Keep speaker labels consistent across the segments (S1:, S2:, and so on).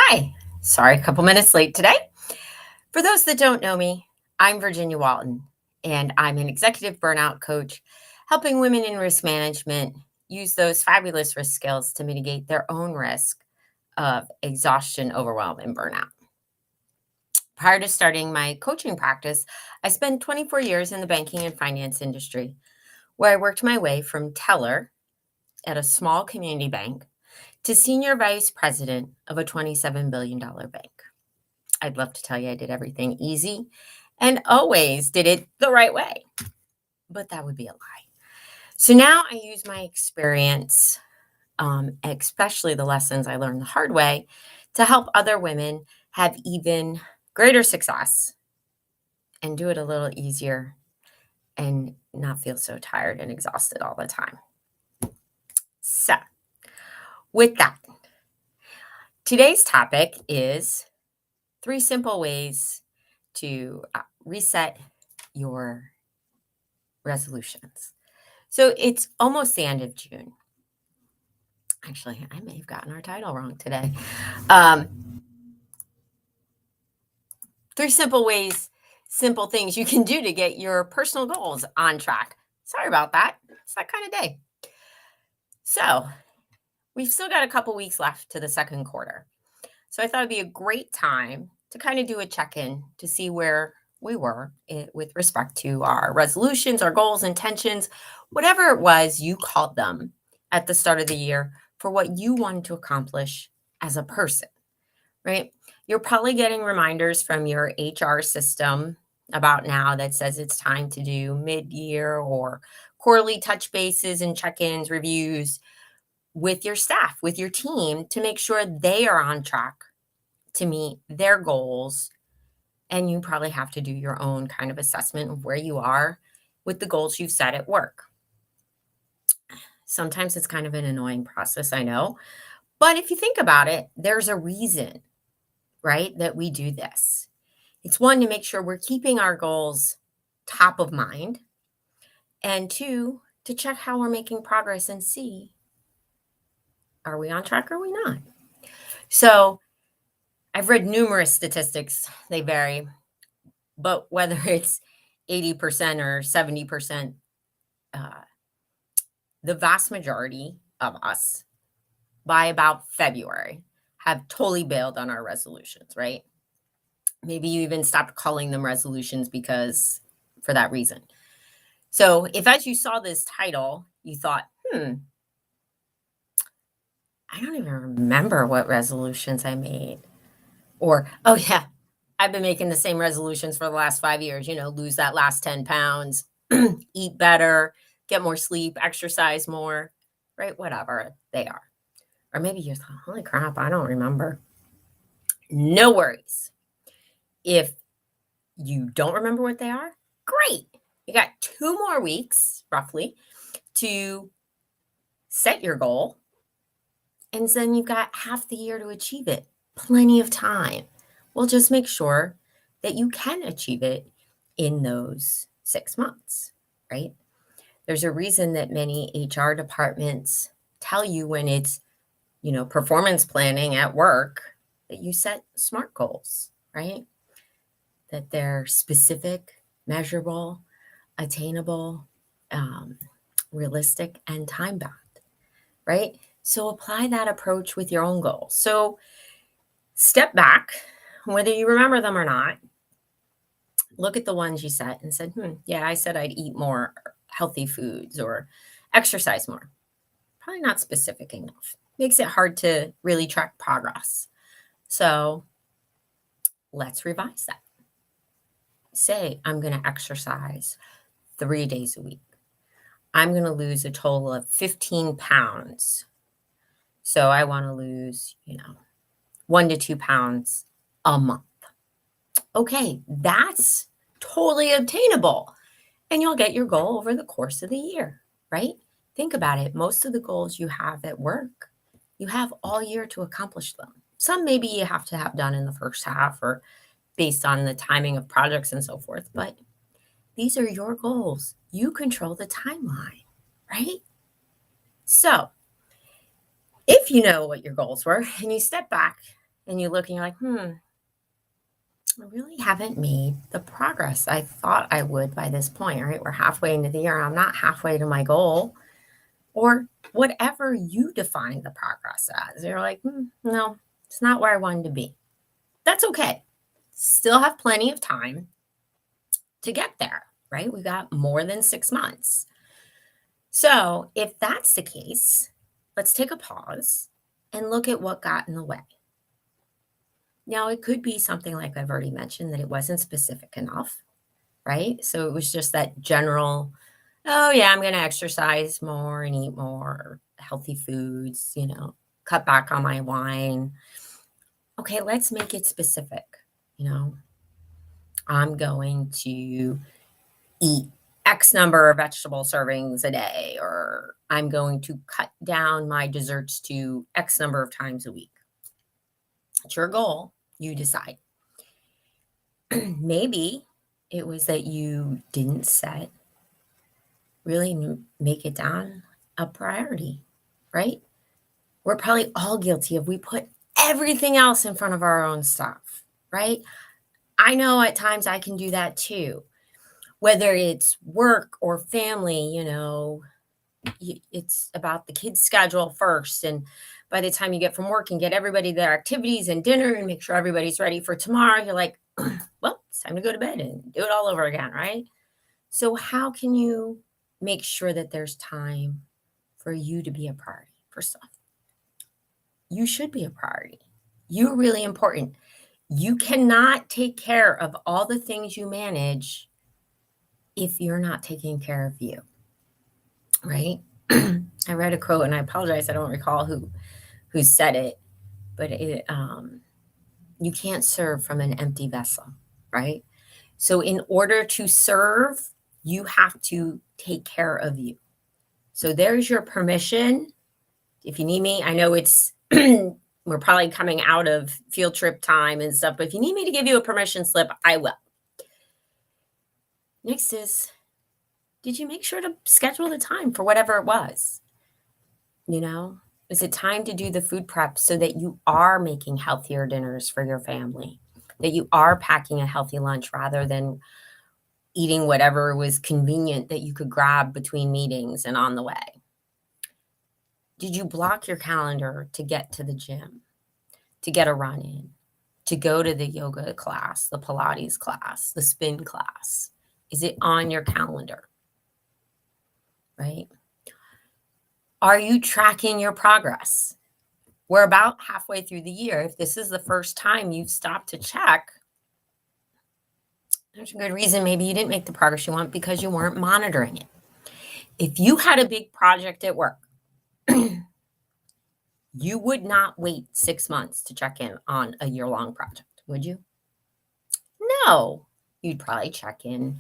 S1: Hi. Sorry, a couple minutes late today. For those that don't know me, I'm Virginia Walton, and I'm an executive burnout coach, helping women in risk management use those fabulous risk skills to mitigate their own risk of exhaustion, overwhelm, and burnout. Prior to starting my coaching practice, I spent 24 years in the banking and finance industry, where I worked my way from teller at a small community bank to senior vice president of a $27 billion bank. I'd love to tell you I did everything easy and always did it the right way, but that would be a lie. So now I use my experience, especially the lessons I learned the hard way, to help other women have even greater success and do it a little easier and not feel so tired and exhausted all the time. So, with that, today's topic is 3 simple ways to reset your resolutions. So it's almost the end of June. Actually, I may have gotten our title wrong today. 3 simple ways, simple things you can do to get your personal goals on track. Sorry about that. It's that kind of day. So we've still got a couple weeks left to the second quarter. So I thought it'd be a great time to kind of do a check-in to see where we were with respect to our resolutions, our goals, intentions, whatever it was you called them at the start of the year for what you wanted to accomplish as a person, right? You're probably getting reminders from your HR system about now that says it's time to do mid-year or quarterly touch bases and check-ins, reviews with your staff, with your team to make sure they are on track to meet their goals. And you probably have to do your own kind of assessment of where you are with the goals you've set at work. Sometimes it's kind of an annoying process, I know. But if you think about it, there's a reason, right, that we do this. It's one, to make sure we're keeping our goals top of mind. And two, to check how we're making progress and see, are we on track or are we not? So I've read numerous statistics, they vary, but whether it's 80% or 70%, the vast majority of us by about February have totally bailed on our resolutions, right? Maybe you even stopped calling them resolutions because for that reason. So if as you saw this title, you thought, I don't even remember what resolutions I made. Or, oh yeah, I've been making the same resolutions for the last 5 years, lose that last 10 pounds, eat better, get more sleep, exercise more, right? Whatever they are. Or maybe you thought, holy crap, I don't remember. No worries. If you don't remember what they are, great. You got 2 more weeks, roughly, to set your goal. And then you've got half the year to achieve it. Plenty of time. We'll just make sure that you can achieve it in those 6 months, right? There's a reason that many HR departments tell you when it's, performance planning at work, that you set SMART goals, right? That they're specific, measurable, attainable, realistic, and time bound, right? So apply that approach with your own goals. So step back, whether you remember them or not, look at the ones you set and said, yeah, I said I'd eat more healthy foods or exercise more. Probably not specific enough. Makes it hard to really track progress. So let's revise that. Say, I'm going to exercise 3 days a week. I'm going to lose a total of 15 pounds. So I want to lose, 1 to 2 pounds a month. Okay, that's totally obtainable. And you'll get your goal over the course of the year, right? Think about it. Most of the goals you have at work, you have all year to accomplish them. Some maybe you have to have done in the first half or based on the timing of projects and so forth. But these are your goals. You control the timeline, right? So if you know what your goals were and you step back and you look and you're like, I really haven't made the progress I thought I would by this point, right? We're halfway into the year. I'm not halfway to my goal, or whatever you define the progress as. You're like, no, it's not where I wanted to be. That's okay. Still have plenty of time to get there, right? We got more than 6 months. So if that's the case, let's take a pause and look at what got in the way. Now, it could be something like I've already mentioned, that it wasn't specific enough, right? So it was just that general, oh, yeah, I'm going to exercise more and eat more healthy foods, cut back on my wine. Okay, let's make it specific. I'm going to eat X number of vegetable servings a day, or I'm going to cut down my desserts to X number of times a week. It's your goal. You decide. Maybe it was that you didn't really make it down a priority, right? We're probably all guilty of, we put everything else in front of our own stuff, right? I know at times I can do that too. Whether it's work or family, it's about the kids' schedule first. And by the time you get from work and get everybody their activities and dinner and make sure everybody's ready for tomorrow, you're like, well, it's time to go to bed and do it all over again, right? So how can you make sure that there's time for you to be a priority? First off, you should be a priority. You're really important. You cannot take care of all the things you manage if you're not taking care of you, right? I read a quote, and I apologize, I don't recall who said it, but you can't serve from an empty vessel, right? So in order to serve, you have to take care of you. So there's your permission. If you need me, I know it's we're probably coming out of field trip time and stuff, but if you need me to give you a permission slip, I will. Next is, did you make sure to schedule the time for whatever it was? Is it time to do the food prep so that you are making healthier dinners for your family, that you are packing a healthy lunch rather than eating whatever was convenient that you could grab between meetings and on the way? Did you block your calendar to get to the gym, to get a run in, to go to the yoga class, the Pilates class, the spin class? Is it on your calendar? Right? Are you tracking your progress? We're about halfway through the year. If this is the first time you've stopped to check, there's a good reason maybe you didn't make the progress you want, because you weren't monitoring it. If you had a big project at work, you would not wait 6 months to check in on a year-long project, would you? No. You'd probably check in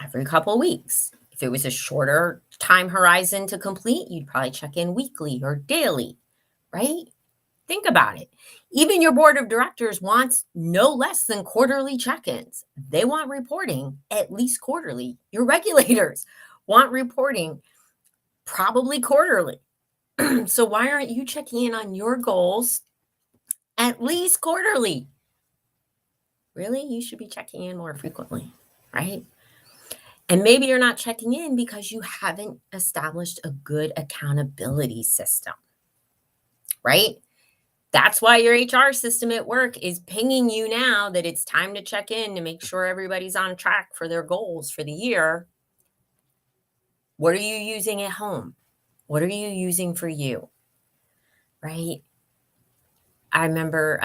S1: every couple of weeks. If it was a shorter time horizon to complete, you'd probably check in weekly or daily, right? Think about it. Even your board of directors wants no less than quarterly check-ins. They want reporting at least quarterly. Your regulators want reporting probably quarterly. So why aren't you checking in on your goals at least quarterly? Really, you should be checking in more frequently, right? And maybe you're not checking in because you haven't established a good accountability system, right? That's why your HR system at work is pinging you now that it's time to check in to make sure everybody's on track for their goals for the year. What are you using at home? What are you using for you? Right? I remember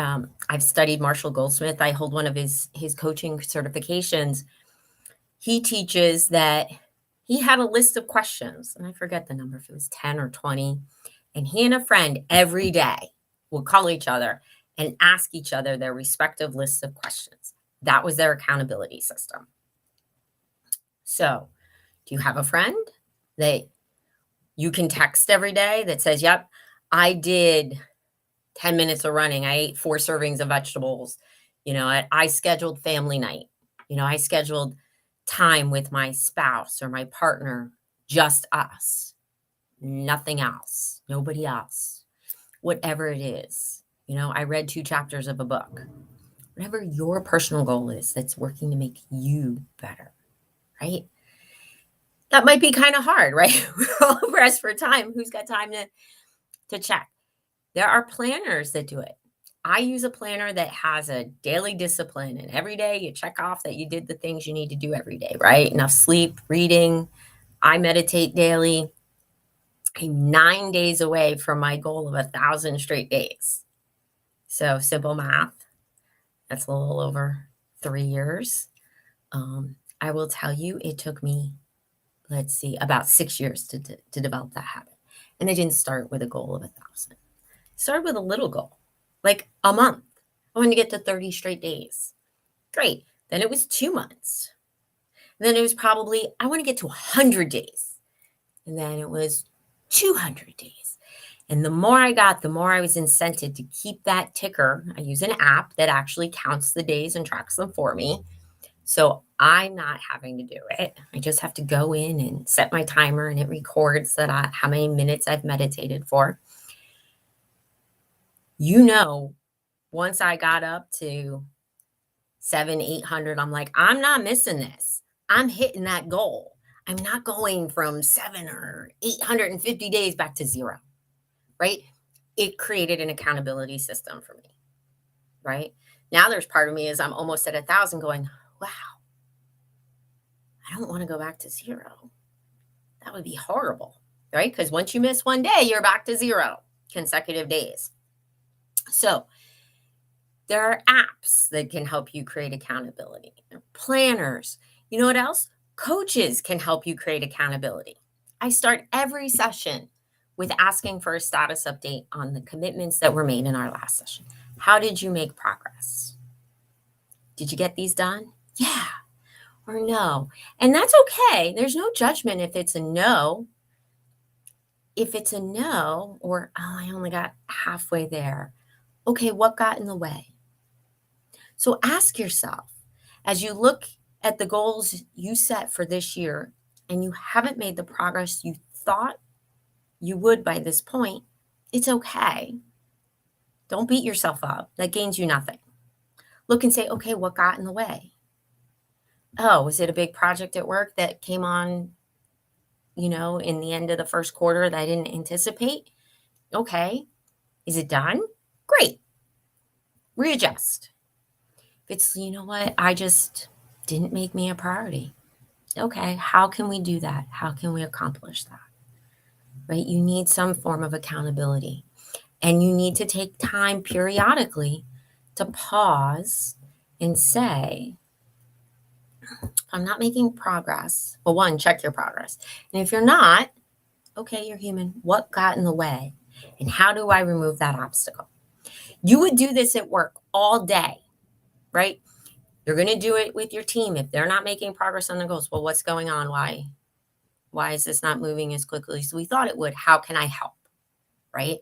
S1: I've studied Marshall Goldsmith. I hold one of his coaching certifications. He teaches that he had a list of questions, and I forget the number, if it was 10 or 20. And he and a friend every day would call each other and ask each other their respective lists of questions. That was their accountability system. So, do you have a friend that you can text every day that says, yep, I did 10 minutes of running. I ate 4 servings of vegetables. I scheduled family night. I scheduled time with my spouse or my partner, just us, nothing else, nobody else, whatever it is. I read 2 chapters of a book. Whatever your personal goal is that's working to make you better, right? That might be kind of hard, right? We're all pressed for time. Who's got time to check? There are planners that do it. I use a planner that has a daily discipline, and every day you check off that you did the things you need to do every day, right? Enough sleep, reading. I meditate daily. I'm 9 days away from my goal of 1,000 straight days. So simple math, that's a little over 3 years. I will tell you, it took me, about 6 years to develop that habit. And I didn't start with a goal of 1,000. Started with a little goal, like a month. I wanted to get to 30 straight days. Great. Then it was 2 months. Then it was probably, I want to get to 100 days. And then it was 200 days. And the more I got, the more I was incented to keep that ticker. I use an app that actually counts the days and tracks them for me. So I'm not having to do it. I just have to go in and set my timer, and it records how many minutes I've meditated for. Once I got up to 700-800, I'm like, I'm not missing this. I'm hitting that goal. I'm not going from 7 or 850 days back to 0, right? It created an accountability system for me, right? Now there's part of me as I'm almost at 1,000 going, wow, I don't want to go back to 0. That would be horrible, right? Because once you miss one day, you're back to 0 consecutive days. So there are apps that can help you create accountability. There are planners. You know what else? Coaches can help you create accountability. I start every session with asking for a status update on the commitments that were made in our last session. How did you make progress? Did you get these done? Yeah or no. And that's okay. There's no judgment if it's a no. If it's a no, or, oh, I only got halfway there. Okay, what got in the way? So ask yourself, as you look at the goals you set for this year and you haven't made the progress you thought you would by this point, it's okay. Don't beat yourself up. That gains you nothing. Look and say, okay, what got in the way? Oh, was it a big project at work that came on, in the end of the first quarter that I didn't anticipate? Okay. Is it done? Great. Readjust. If it's, what, I just didn't make me a priority. Okay, how can we do that? How can we accomplish that? Right? You need some form of accountability. And you need to take time periodically to pause and say, I'm not making progress. Well, one, check your progress. And if you're not, okay, you're human. What got in the way? And how do I remove that obstacle? You would do this at work all day, right? You're going to do it with your team. If they're not making progress on their goals, well, what's going on? Why is this not moving as quickly as we thought it would? How can I help? Right?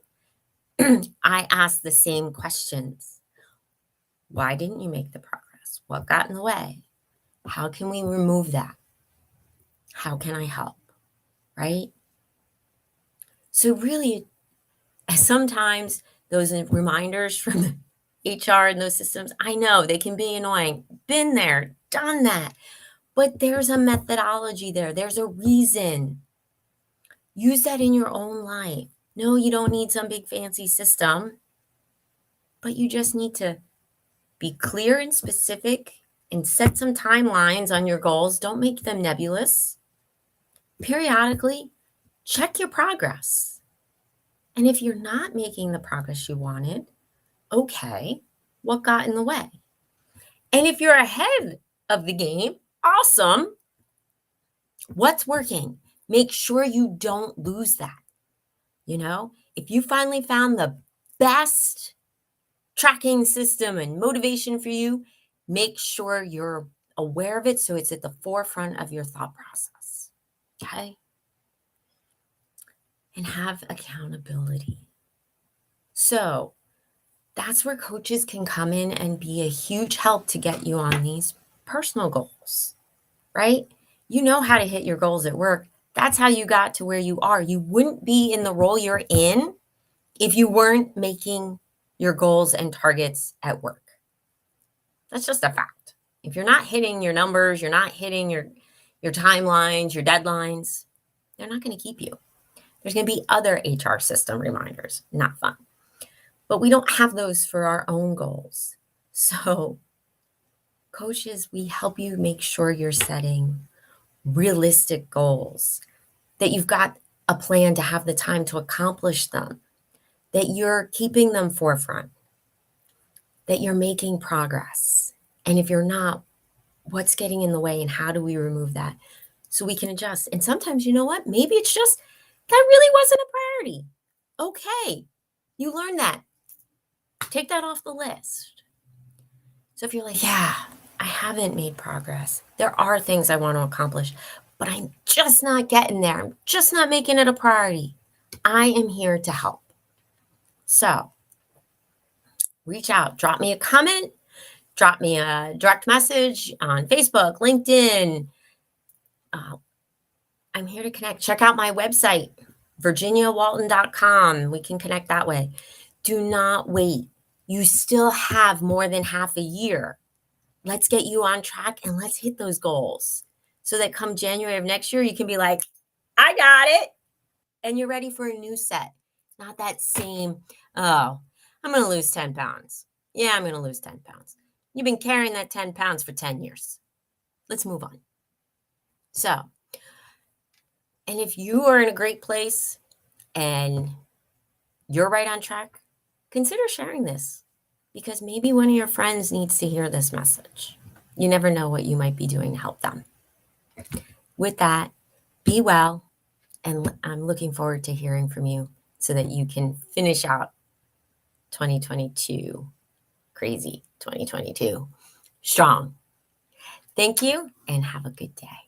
S1: I ask the same questions. Why didn't you make the progress? What got in the way? How can we remove that? How can I help? Right? So really, sometimes those reminders from the HR and those systems, I know they can be annoying. Been there, done that. But there's a methodology there. There's a reason. Use that in your own life. No, you don't need some big fancy system, but you just need to be clear and specific and set some timelines on your goals. Don't make them nebulous. Periodically, check your progress. And if you're not making the progress you wanted, okay, what got in the way? And if you're ahead of the game, awesome. What's working? Make sure you don't lose that. If you finally found the best tracking system and motivation for you, make sure you're aware of it so it's at the forefront of your thought process. Okay? And have accountability. So that's where coaches can come in and be a huge help to get you on these personal goals, right? You know how to hit your goals at work. That's how you got to where you are. You wouldn't be in the role you're in if you weren't making your goals and targets at work. That's just a fact. If you're not hitting your numbers, you're not hitting your timelines, your deadlines, they're not going to keep you. There's going to be other HR system reminders. Not fun. But we don't have those for our own goals. So, coaches, we help you make sure you're setting realistic goals, that you've got a plan to have the time to accomplish them, that you're keeping them forefront, that you're making progress. And if you're not, what's getting in the way and how do we remove that so we can adjust? And sometimes, you know what? Maybe it's just that really wasn't a priority. Okay, you learned that. Take that off the list. So if you're like, yeah, I haven't made progress, there are things I want to accomplish, but I'm just not getting there. I'm just not making it a priority. I am here to help. So reach out, drop me a comment, drop me a direct message on Facebook, LinkedIn. I'm here to connect. Check out my website, virginiawalton.com. We can connect that way. Do not wait. You still have more than half a year. Let's get you on track and let's hit those goals so that come January of next year, you can be like, I got it. And you're ready for a new set. Not that same, oh, I'm going to lose 10 pounds. Yeah, I'm going to lose 10 pounds. You've been carrying that 10 pounds for 10 years. Let's move on. So, and if you are in a great place and you're right on track, consider sharing this because maybe one of your friends needs to hear this message. You never know what you might be doing to help them. With that, be well, and I'm looking forward to hearing from you so that you can finish out 2022, crazy 2022, strong. Thank you and have a good day.